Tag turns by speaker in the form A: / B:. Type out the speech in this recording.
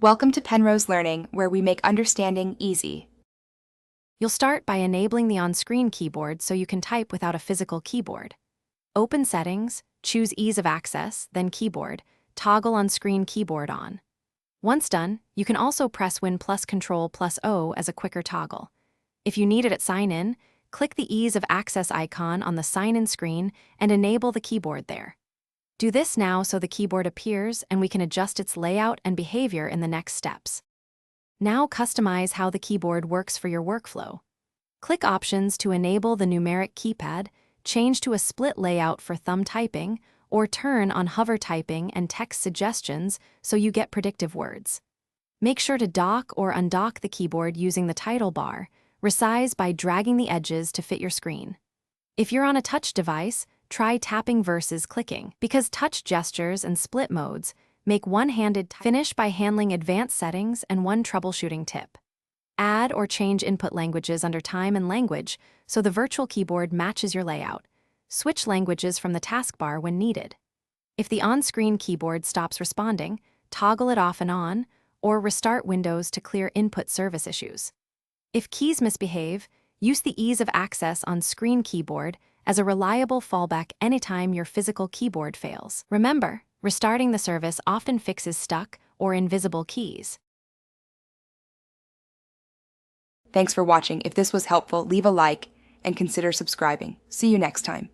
A: Welcome to Penrose Learning, where we make understanding easy.
B: You'll start by enabling the on-screen keyboard so you can type without a physical keyboard. Open Settings, choose Ease of Access, then Keyboard, toggle on-screen keyboard on. Once done, you can also press Win plus Control plus O as a quicker toggle. If you need it at sign-in, click the Ease of Access icon on the sign-in screen and enable the keyboard there. Do this now so the keyboard appears and we can adjust its layout and behavior in the next steps. Now customize how the keyboard works for your workflow. Click Options to enable the numeric keypad, change to a split layout for thumb typing, or turn on hover typing and text suggestions so you get predictive words. Make sure to dock or undock the keyboard using the title bar, resize by dragging the edges to fit your screen. If you're on a touch device, try tapping versus clicking, because touch gestures and split modes make one-handed finish by handling advanced settings and one troubleshooting tip. Add or change input languages under time and language so the virtual keyboard matches your layout. Switch languages from the taskbar when needed. If the on-screen keyboard stops responding, toggle it off and on, or restart Windows to clear input service issues. If keys misbehave, use the Ease of Access on-screen keyboard as a reliable fallback anytime your physical keyboard fails. Remember, restarting the service often fixes stuck or invisible keys.
A: Thanks for watching. If this was helpful, leave a like and consider subscribing. See you next time.